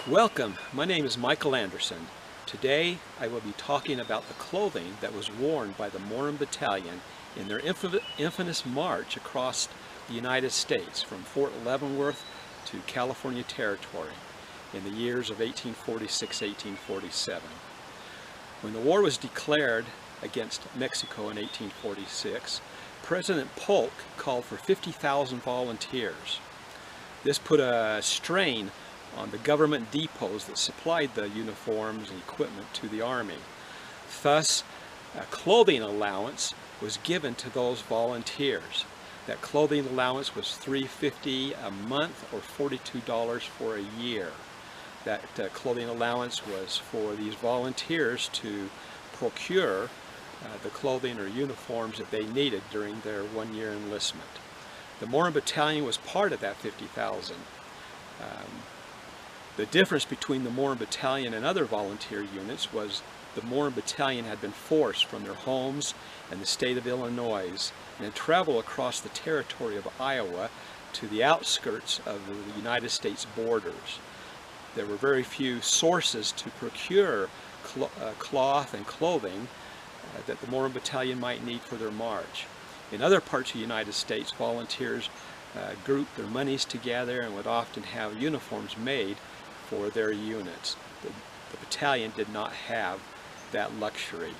Welcome, my name is Michael Anderson. Today I will be talking about the clothing that was worn by the Mormon Battalion in their infamous march across the United States from Fort Leavenworth to California Territory in the years of 1846-1847. When the war was declared against Mexico in 1846, President Polk called for 50,000 volunteers. This put a strain on the government depots that supplied the uniforms and equipment to the Army. Thus, a clothing allowance was given to those volunteers. That clothing allowance was $3.50 a month or $42 for a year. That clothing allowance was for these volunteers to procure the clothing or uniforms that they needed during their one-year enlistment. The Mormon Battalion was part of that 50,000. The difference between the Mormon Battalion and other volunteer units was the Mormon Battalion had been forced from their homes in the state of Illinois and had traveled across the territory of Iowa to the outskirts of the United States borders. There were very few sources to procure cloth and clothing that the Mormon Battalion might need for their march. In other parts of the United States, volunteers grouped their monies together and would often have uniforms made for their units. The battalion did not have that luxury.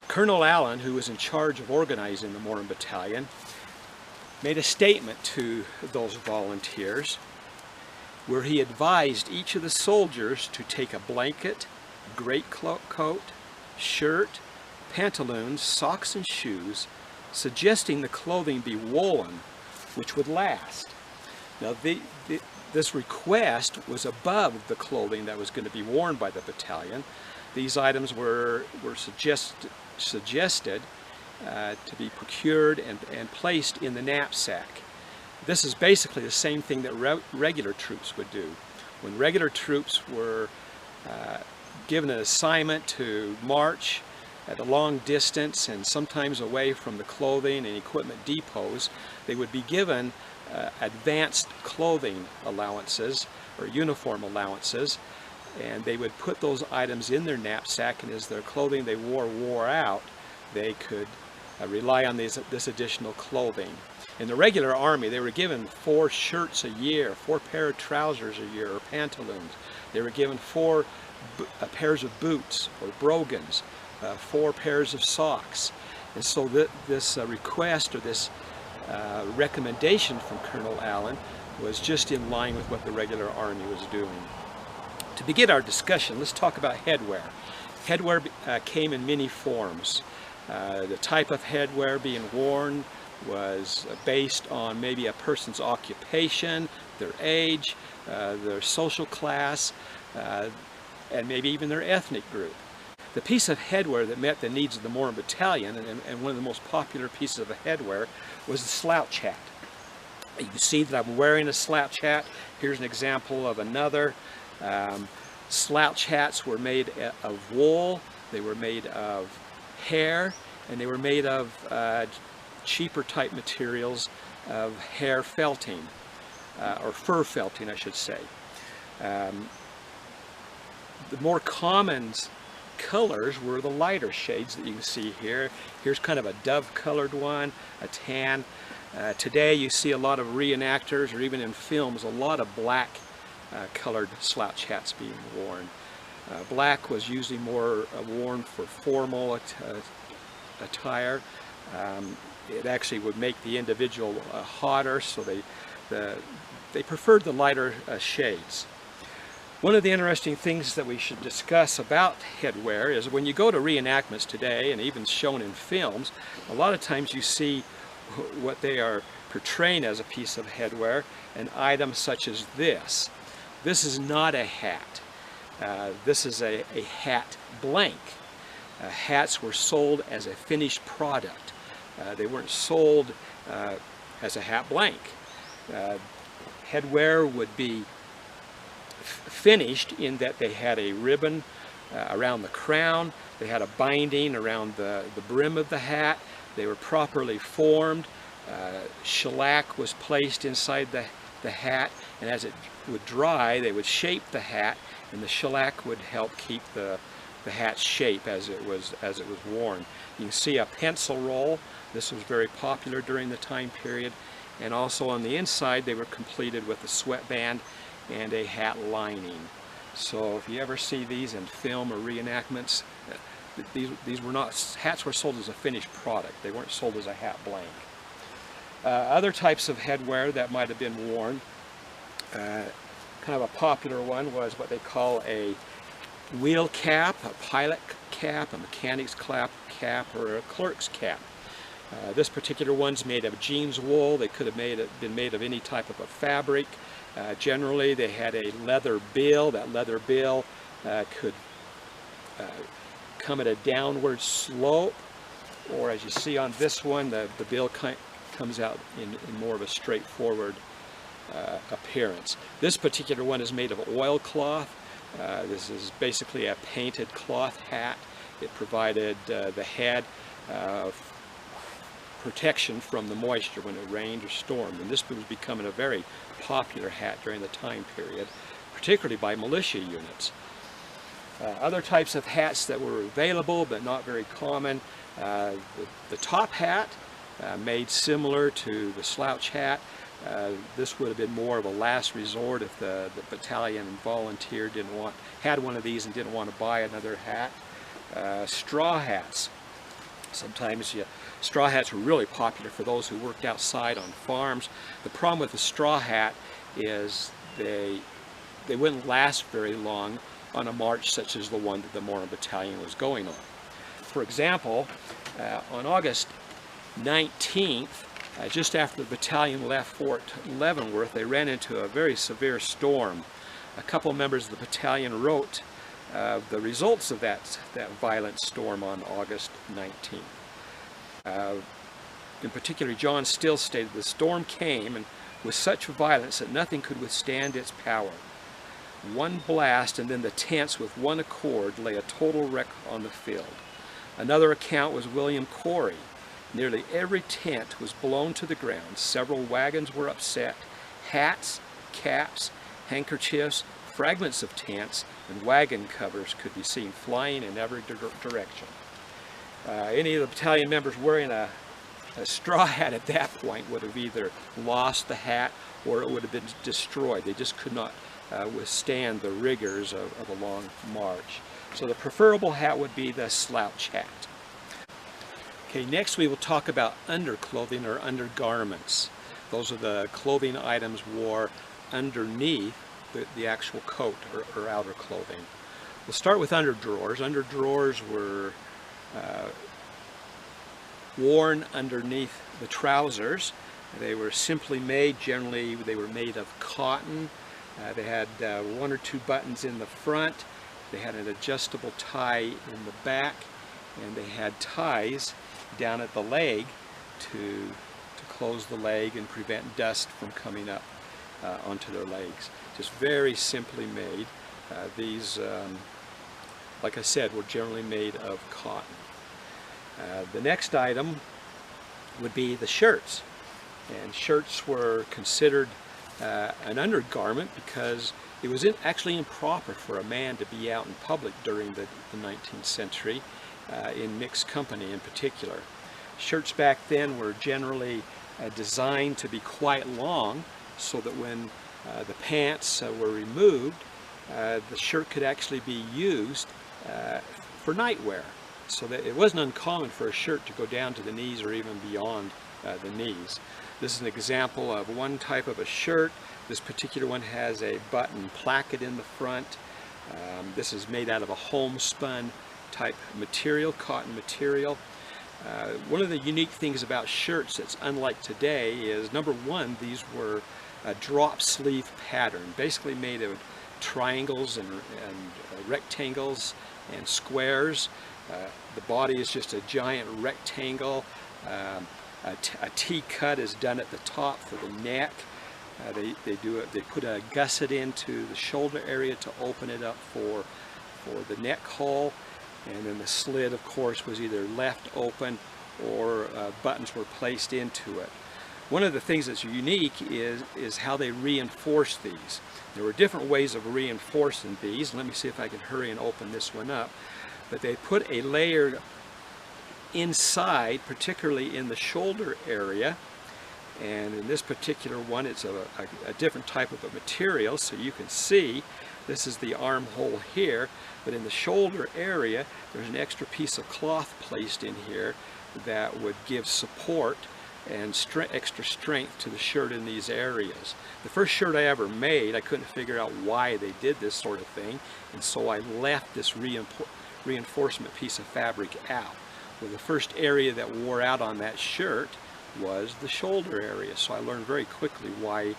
Colonel Allen, who was in charge of organizing the Mormon Battalion, made a statement to those volunteers where he advised each of the soldiers to take a blanket, greatcoat, shirt, pantaloons, socks, and shoes, suggesting the clothing be woolen, which would last. Now, this request was above the clothing that was going to be worn by the battalion. These items were suggested to be procured and placed in the knapsack. This is basically the same thing that regular troops would do. When regular troops were given an assignment to march at a long distance and sometimes away from the clothing and equipment depots, they would be given advanced clothing allowances or uniform allowances, and they would put those items in their knapsack, and as their clothing they wore out, they could rely on this additional clothing. In the regular army, they were given 4 shirts a year, 4 pair of trousers a year, or pantaloons. They were given 4 pairs of boots or brogans, 4 pairs of socks. And so this request or this recommendation from Colonel Allen was just in line with what the regular army was doing. To begin our discussion, let's talk about headwear. Headwear came in many forms. The type of headwear being worn was based on maybe a person's occupation, their age, their social class, and maybe even their ethnic group. The piece of headwear that met the needs of the Mormon Battalion, and one of the most popular pieces of headwear, was the slouch hat. You can see that I'm wearing a slouch hat. Here's an example of another. Slouch hats were made of wool, they were made of hair, and they were made of cheaper type materials of hair felting, or fur felting I should say. The more common colors were the lighter shades that you can see here. Here's kind of a dove colored one, a tan. Today you see a lot of reenactors, or even in films, a lot of black colored slouch hats being worn. Black was usually more worn for formal attire. It actually would make the individual hotter, so they preferred the lighter shades. One of the interesting things that we should discuss about headwear is when you go to reenactments today, and even shown in films, a lot of times you see what they are portraying as a piece of headwear, an item such as this. This is not a hat. This is a hat blank. Hats were sold as a finished product. They weren't sold as a hat blank. Headwear would be finished in that they had a ribbon around the crown, they had a binding around the brim of the hat, they were properly formed, shellac was placed inside the hat, and as it would dry, they would shape the hat, and the shellac would help keep the hat's shape as it was worn. You can see a pencil roll. This was very popular during the time period, and also on the inside they were completed with a sweatband and a hat lining. So if you ever see these in film or reenactments, these were not, hats were sold as a finished product. They weren't sold as a hat blank. Other types of headwear that might have been worn, kind of a popular one was what they call a wheel cap, a pilot cap, a mechanic's cap, or a clerk's cap. This particular one's made of jeans wool. They could have been made of any type of a fabric. Generally they had a leather bill. That leather bill could come at a downward slope, or as you see on this one, the bill comes out in more of a straightforward appearance. This particular one is made of oilcloth. This is basically a painted cloth hat. It provided the head protection from the moisture when it rained or stormed, and this was becoming a very popular hat during the time period, particularly by militia units. Other types of hats that were available but not very common, the top hat, made similar to the slouch hat. This would have been more of a last resort if the battalion volunteer had one of these and didn't want to buy another hat. Straw hats. Sometimes straw hats were really popular for those who worked outside on farms. The problem with the straw hat is they wouldn't last very long on a march such as the one that the Mormon Battalion was going on. For example, on August 19th, just after the battalion left Fort Leavenworth, they ran into a very severe storm. A couple members of the battalion wrote the results of that violent storm on August 19th. In particular, John Still stated, "The storm came and with such violence that nothing could withstand its power. One blast and then the tents with one accord lay a total wreck on the field." Another account was William Corey. "Nearly every tent was blown to the ground. Several wagons were upset. Hats, caps, handkerchiefs, fragments of tents, and wagon covers could be seen flying in every direction." Any of the battalion members wearing a straw hat at that point would have either lost the hat or it would have been destroyed. They just could not withstand the rigors of a long march. So the preferable hat would be the slouch hat. Okay, next we will talk about underclothing or undergarments. Those are the clothing items wore underneath the actual coat or outer clothing. We'll start with underdrawers. Underdrawers were worn underneath the trousers. They were simply made, generally they were made of cotton. They had one or two buttons in the front. They had an adjustable tie in the back, and they had ties down at the leg to close the leg and prevent dust from coming up onto their legs. Just very simply made. These, like I said, were generally made of cotton. The next item would be the shirts. And shirts were considered an undergarment because it was actually improper for a man to be out in public during the 19th century, in mixed company in particular. Shirts back then were generally designed to be quite long so that when the pants were removed, the shirt could actually be used for nightwear. So that it wasn't uncommon for a shirt to go down to the knees or even beyond the knees. This is an example of one type of a shirt. This particular one has a button placket in the front. This is made out of a homespun type material, cotton material. One of the unique things about shirts that's unlike today is, number one, these were a drop sleeve pattern, basically made of triangles and rectangles and squares. The body is just a giant rectangle. A T-cut is done at the top for the neck. They put a gusset into the shoulder area to open it up for the neck hole, and then the slit, of course, was either left open or buttons were placed into it. One of the things that's unique is how they reinforce these. There were different ways of reinforcing these. Let me see if I can hurry and open this one up. But they put a layer inside, particularly in the shoulder area. And in this particular one, it's a different type of a material, so you can see this is the armhole here, but in the shoulder area, there's an extra piece of cloth placed in here that would give support and extra strength to the shirt in these areas. The first shirt I ever made, I couldn't figure out why they did this sort of thing, and so I left this reinforcement piece of fabric out. Well, the first area that wore out on that shirt was the shoulder area, so I learned very quickly why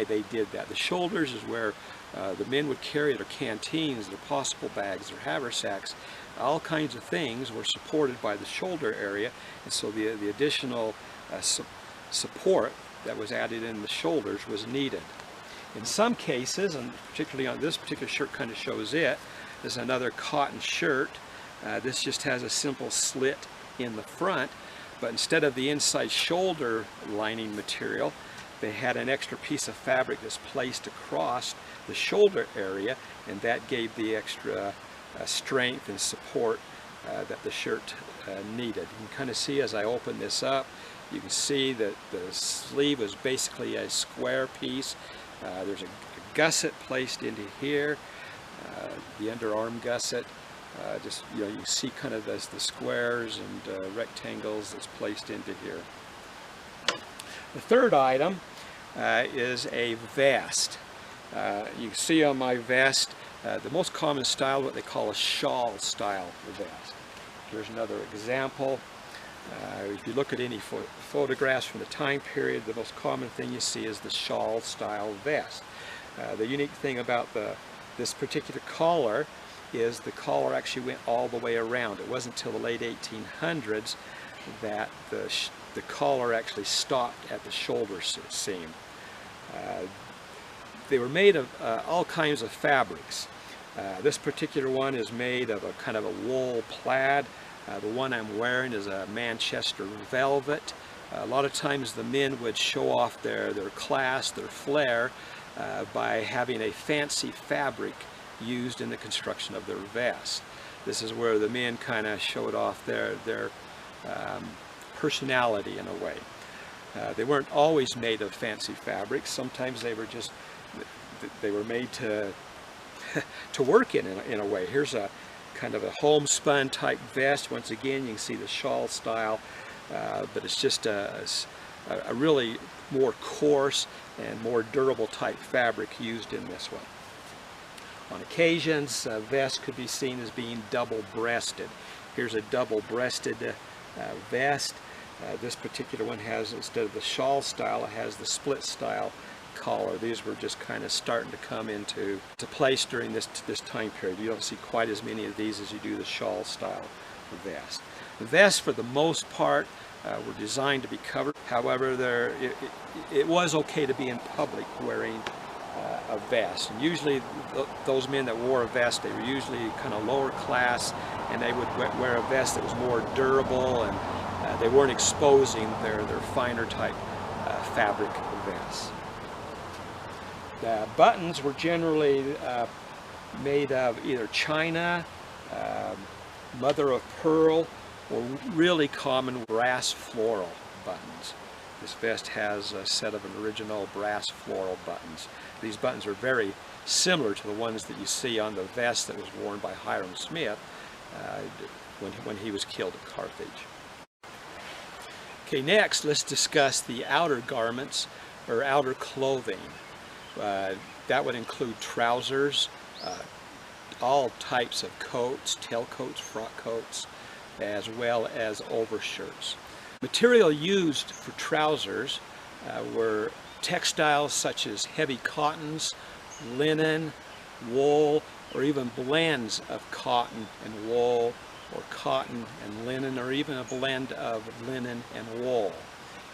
they did that. The shoulders is where the men would carry their canteens, their possible bags, their haversacks. All kinds of things were supported by the shoulder area, and so the additional support that was added in the shoulders was needed. In some cases, and particularly on this particular shirt kind of shows it, is another cotton shirt. This just has a simple slit in the front, but instead of the inside shoulder lining material, they had an extra piece of fabric that's placed across the shoulder area, and that gave the extra strength and support that the shirt needed. You can kind of see as I open this up, you can see that the sleeve is basically a square piece. There's a gusset placed into here, the underarm gusset. Just, you know, you see kind of the squares and rectangles that's placed into here. The third item is a vest. You can see on my vest the most common style, what they call a shawl style vest. Here's another example. If you look at any photographs from the time period, the most common thing you see is the shawl style vest. The unique thing about this particular collar is the collar actually went all the way around. It wasn't until the late 1800s that the collar actually stopped at the shoulder seam. They were made of all kinds of fabrics. This particular one is made of a kind of a wool plaid. The one I'm wearing is a Manchester velvet. A lot of times the men would show off their class, their flair, by having a fancy fabric used in the construction of their vest. This is where the men kind of showed off their personality in a way. They weren't always made of fancy fabrics. Sometimes they were made to work in a way. Here's a kind of a homespun type vest. Once again, you can see the shawl style, but it's just a really more coarse and more durable type fabric used in this one. On occasions, a vest could be seen as being double-breasted. Here's a double-breasted vest. This particular one has, instead of the shawl style, it has the split style collar. These were just kind of starting to come into place during this time period. You don't see quite as many of these as you do the shawl style vest. The vests, for the most part, were designed to be covered. However, it was okay to be in public wearing a vest. And usually those men that wore a vest, they were usually kind of lower class, and they would wear a vest that was more durable, and they weren't exposing their finer type fabric vests. The buttons were generally made of either china, mother of pearl, or really common brass floral buttons. This vest has a set of an original brass floral buttons. These buttons are very similar to the ones that you see on the vest that was worn by Hiram Smith when he was killed at Carthage. Okay, next let's discuss the outer garments or outer clothing. That would include trousers, all types of coats, tailcoats, frock coats, as well as overshirts. Material used for trousers were textiles such as heavy cottons, linen, wool, or even blends of cotton and wool, or cotton and linen, or even a blend of linen and wool.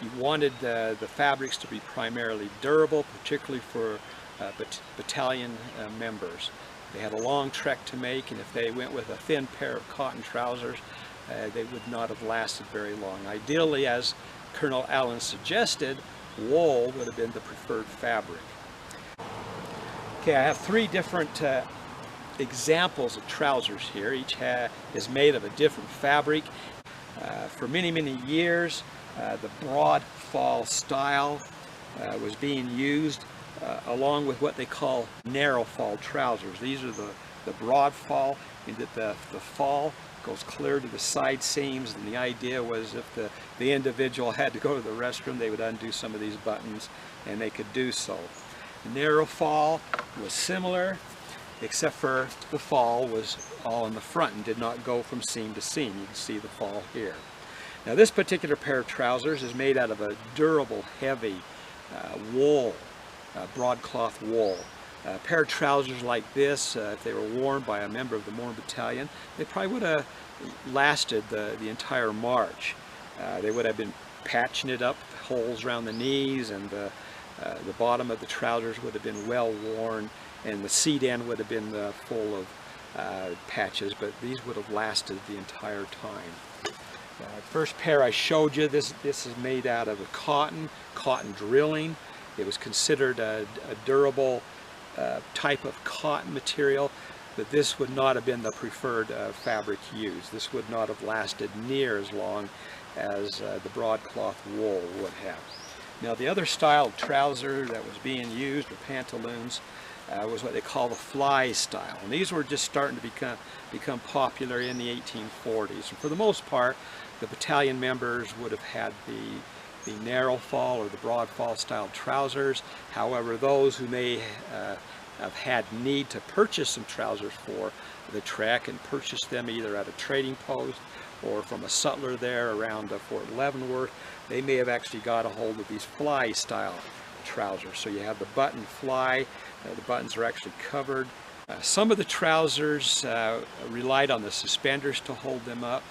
You wanted the fabrics to be primarily durable, particularly for battalion members. They had a long trek to make, and if they went with a thin pair of cotton trousers, they would not have lasted very long. Ideally, as Colonel Allen suggested, wool would have been the preferred fabric. Okay, I have three different examples of trousers here. Each is made of a different fabric. For many, many years, the broad fall style was being used along with what they call narrow fall trousers. These are the broad fall, in that the fall goes clear to the side seams, and the idea was if the individual had to go to the restroom, they would undo some of these buttons and they could do so. The narrow fall was similar, except for the fall was all in the front and did not go from seam to seam. You can see the fall here. Now this particular pair of trousers is made out of a durable, heavy wool, broadcloth wool. A pair of trousers like this, if they were worn by a member of the Mormon Battalion, they probably would have lasted the entire march. They would have been patching it up, holes around the knees, and the bottom of the trousers would have been well worn, and the seat end would have been full of patches, but these would have lasted the entire time. First pair I showed you, this is made out of cotton drilling. It was considered a durable type of cotton material, but this would not have been the preferred fabric used. This would not have lasted near as long as the broadcloth wool would have. Now the other style of trouser that was being used, or pantaloons, was what they call the fly style, and these were just starting to become popular in the 1840s. And for the most part, the battalion members would have had the narrow fall or the broad fall style trousers. However, those who may have had need to purchase some trousers for the trek and purchase them either at a trading post or from a sutler there around Fort Leavenworth, they may have actually got a hold of these fly style trousers. So you have the button fly, the buttons are actually covered. Some of the trousers relied on the suspenders to hold them up.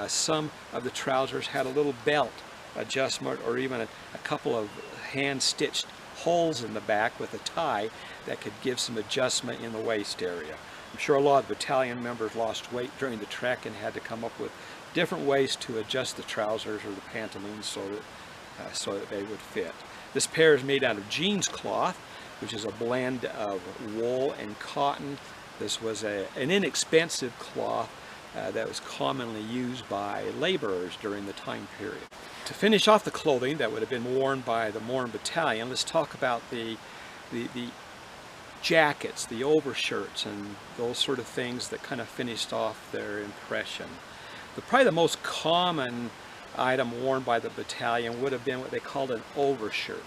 Some of the trousers had a little belt adjustment, or even a couple of hand-stitched holes in the back with a tie that could give some adjustment in the waist area. I'm sure a lot of battalion members lost weight during the trek and had to come up with different ways to adjust the trousers or the pantaloons so that they would fit. This pair is made out of jeans cloth, which is a blend of wool and cotton. This was an inexpensive cloth that was commonly used by laborers during the time period. To finish off the clothing that would have been worn by the Mormon Battalion, let's talk about the jackets, the overshirts, and those sort of things that kind of finished off their impression. Probably the most common item worn by the battalion would have been what they called an overshirt.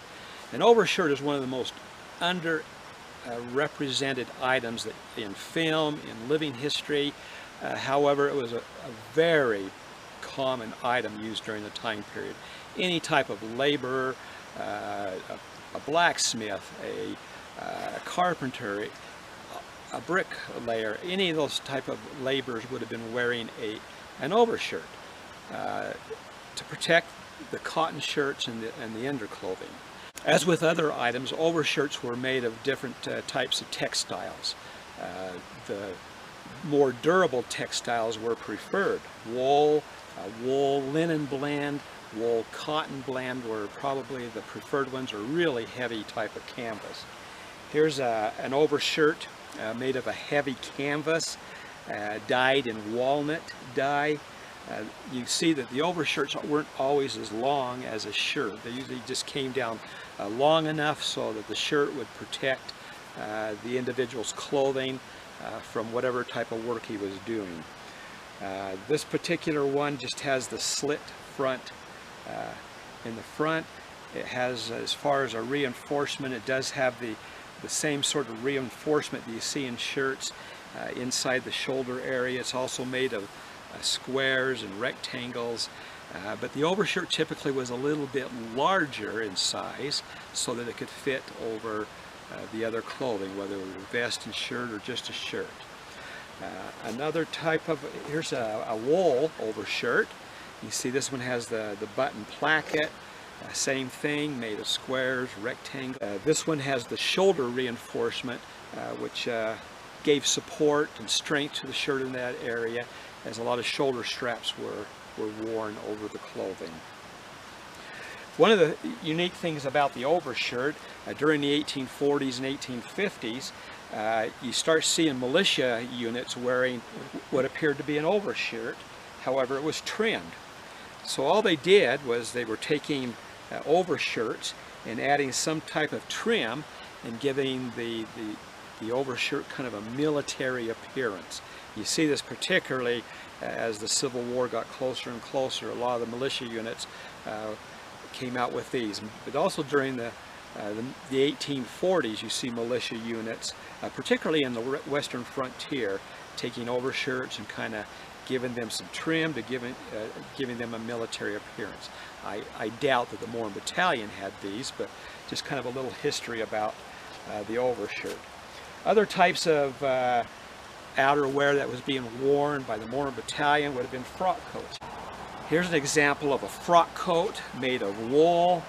An overshirt is one of the most underrepresented items that in film, in living history. However, it was a very common item used during the time period. Any type of laborer, a blacksmith, a carpenter, a bricklayer, any of those type of laborers would have been wearing an overshirt to protect the cotton shirts and the underclothing. As with other items, overshirts were made of different types of textiles. The more durable textiles were preferred. Wool, linen blend, wool cotton blend were probably the preferred ones, or really heavy type of canvas. Here's an overshirt made of a heavy canvas, dyed in walnut dye. You see that the overshirts weren't always as long as a shirt. They usually just came down long enough so that the shirt would protect the individual's clothing from whatever type of work he was doing. This particular one just has the slit front in the front. It has, as far as a reinforcement, it does have the same sort of reinforcement that you see in shirts inside the shoulder area. It's also made of squares and rectangles, but the overshirt typically was a little bit larger in size so that it could fit over the other clothing, whether it was a vest and shirt or just a shirt. Another type of, here's a wool overshirt. You see this one has the button placket, same thing, made of squares, rectangles. This one has the shoulder reinforcement, which gave support and strength to the shirt in that area, as a lot of shoulder straps were worn over the clothing. One of the unique things about the overshirt during the 1840s and 1850s, you start seeing militia units wearing what appeared to be an overshirt. However, it was trimmed. So all they did was they were taking overshirts and adding some type of trim and giving the overshirt kind of a military appearance. You see this particularly as the Civil War got closer and closer. A lot of the militia units came out with these. But also during the 1840s, you see militia units, particularly in the western frontier, taking overshirts and kind of giving them some trim to giving them a military appearance. I doubt that the Mormon Battalion had these, but just kind of a little history about the overshirt. Other types of outerwear that was being worn by the Mormon Battalion would have been frock coats. Here's an example of a frock coat made of wool.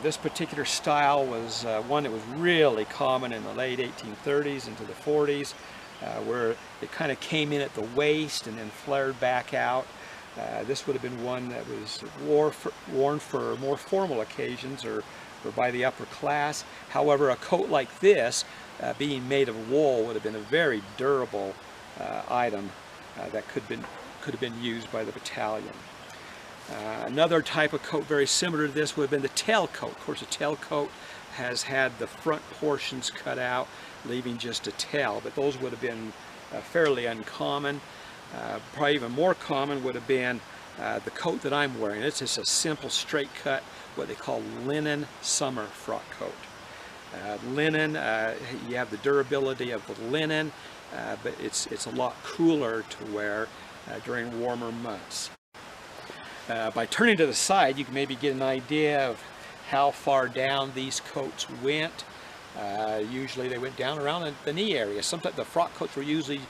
This particular style was one that was really common in the late 1830s into the 40s, where it kind of came in at the waist and then flared back out. This would have been one that was worn for more formal occasions or by the upper class. However, a coat like this, being made of wool, would have been a very durable item that could have been used by the battalion. Another type of coat very similar to this would have been the tailcoat. Of course, a tailcoat has had the front portions cut out, leaving just a tail, but those would have been fairly uncommon. Probably even more common would have been the coat that I'm wearing. It's just a simple straight cut, what they call linen summer frock coat. Linen, you have the durability of the linen, but it's a lot cooler to wear during warmer months. By turning to the side, you can maybe get an idea of how far down these coats went. Usually they went down around the knee area. Sometimes the frock coats were usually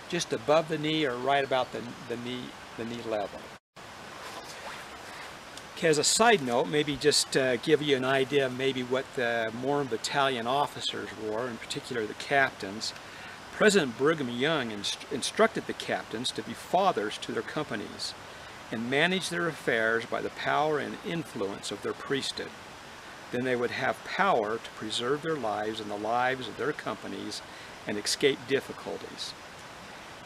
just above the knee or right about the knee level. Okay, as a side note, maybe just give you an idea of maybe what the Mormon Battalion officers wore, in particular the captains. President Brigham Young instructed the captains to be fathers to their companies and manage their affairs by the power and influence of their priesthood. Then they would have power to preserve their lives and the lives of their companies and escape difficulties.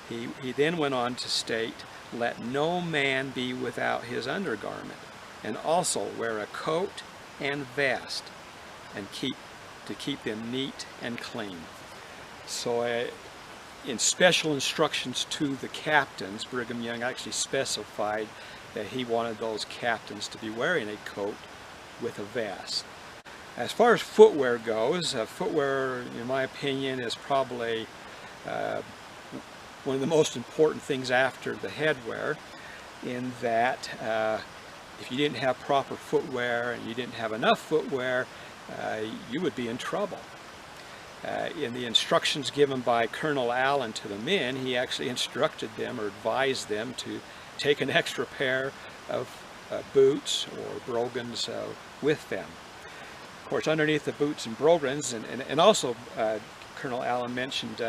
He then went on to state, "Let no man be without his undergarment, and also wear a coat and vest, and keep them neat and clean." So in special instructions to the captains, Brigham Young actually specified that he wanted those captains to be wearing a coat with a vest. As far as footwear goes, footwear, in my opinion, is probably one of the most important things after the headwear, in that if you didn't have proper footwear and you didn't have enough footwear, you would be in trouble. In the instructions given by Colonel Allen to the men, he actually instructed them or advised them to take an extra pair of boots or brogans with them. Of course, underneath the boots and brogans, and also Colonel Allen mentioned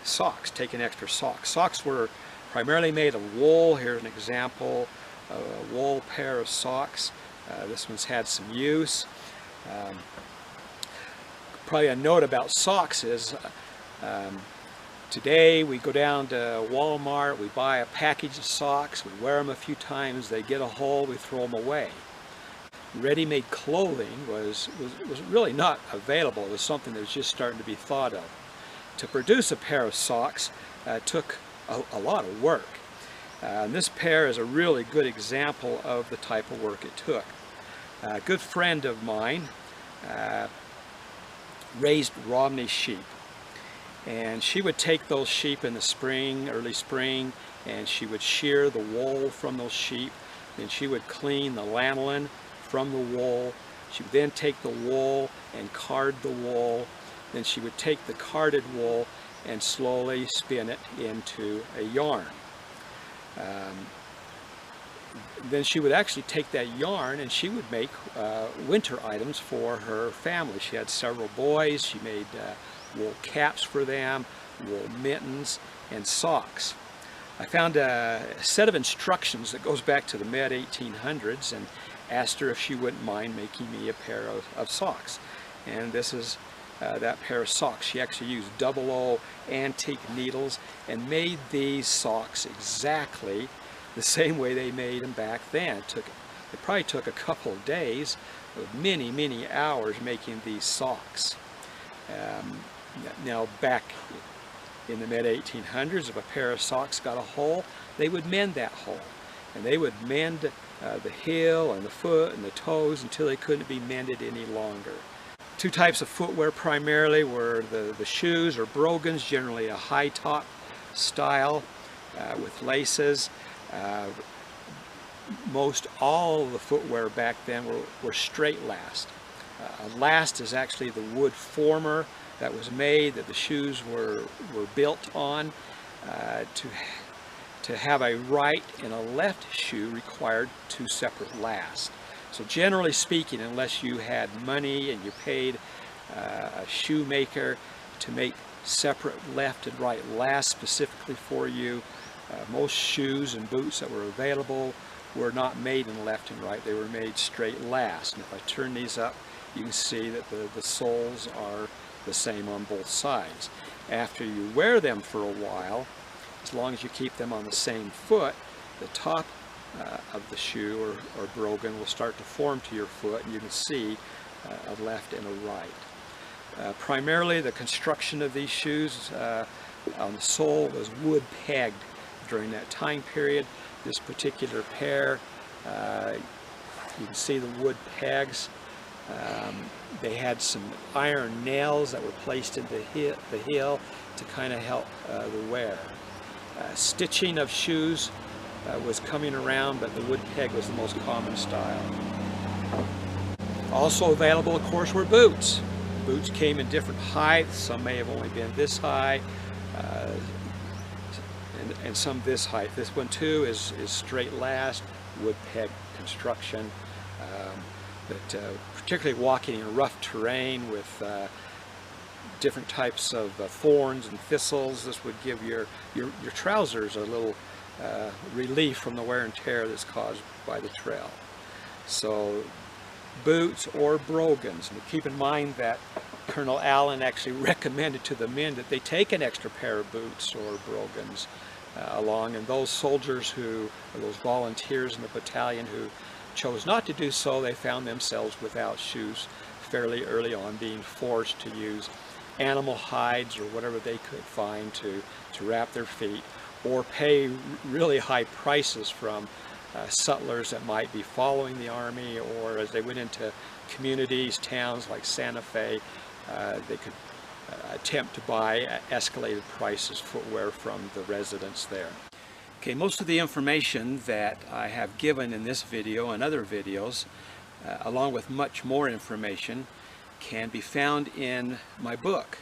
socks, taking extra socks. Socks were primarily made of wool. Here's an example of a wool pair of socks. This one's had some use. Probably a note about socks is today we go down to Walmart, we buy a package of socks, we wear them a few times, they get a hole, we throw them away. Ready-made clothing was really not available. It was something that was just starting to be thought of. To produce a pair of socks took a lot of work. And this pair is a really good example of the type of work it took. A good friend of mine raised Romney sheep, and she would take those sheep in the spring, early spring, and she would shear the wool from those sheep. Then she would clean the lanolin from the wool. She would then take the wool and card the wool. Then she would take the carded wool and slowly spin it into a yarn. Then she would actually take that yarn and she would make winter items for her family. She had several boys. She made wool caps for them, wool mittens, and socks. I found a set of instructions that goes back to the mid-1800s, and asked her if she wouldn't mind making me a pair of socks. And this is that pair of socks. She actually used 00 antique needles and made these socks exactly the same way they made them back then. It probably took a couple of days, many hours making these socks. Now back in the mid-1800s, if a pair of socks got a hole, they would mend that hole. And they would mend the heel and the foot and the toes until they couldn't be mended any longer. Two types of footwear primarily were the shoes or brogans, generally a high top style with laces. Most all the footwear back then were straight last. A last is actually the wood former that was made that the shoes were built on. To have a right and a left shoe required two separate lasts. So generally speaking, unless you had money and you paid a shoemaker to make separate left and right lasts specifically for you, most shoes and boots that were available were not made in left and right. They were made straight last. And if I turn these up, you can see that the soles are the same on both sides. After you wear them for a while, as long as you keep them on the same foot, the top of the shoe or brogan will start to form to your foot, and you can see a left and a right. Primarily the construction of these shoes on the sole was wood pegged during that time period. This particular pair, you can see the wood pegs. They had some iron nails that were placed in the heel to kind of help the wear. Stitching of shoes was coming around, but the wood peg was the most common style. Also available, of course, were boots. Boots came in different heights. Some may have only been this high, and some this height. This one too is straight last, wood peg construction. But particularly walking in rough terrain with different types of thorns and thistles, this would give your trousers a little relief from the wear and tear that's caused by the trail. So boots or brogans. And keep in mind that Colonel Allen actually recommended to the men that they take an extra pair of boots or brogans along, and those soldiers or those volunteers in the battalion who chose not to do so, they found themselves without shoes fairly early on, being forced to use animal hides or whatever they could find to wrap their feet, or pay really high prices from sutlers that might be following the army, or as they went into communities, towns like Santa Fe, they could attempt to buy at escalated prices footwear from the residents there. Okay, most of the information that I have given in this video and other videos, along with much more information, can be found in my book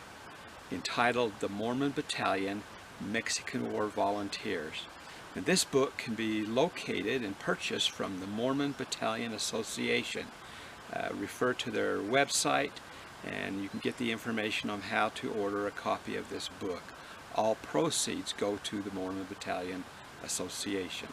entitled The Mormon Battalion, Mexican War Volunteers. And this book can be located and purchased from the Mormon Battalion Association. Refer to their website and you can get the information on how to order a copy of this book. All proceeds go to the Mormon Battalion Association.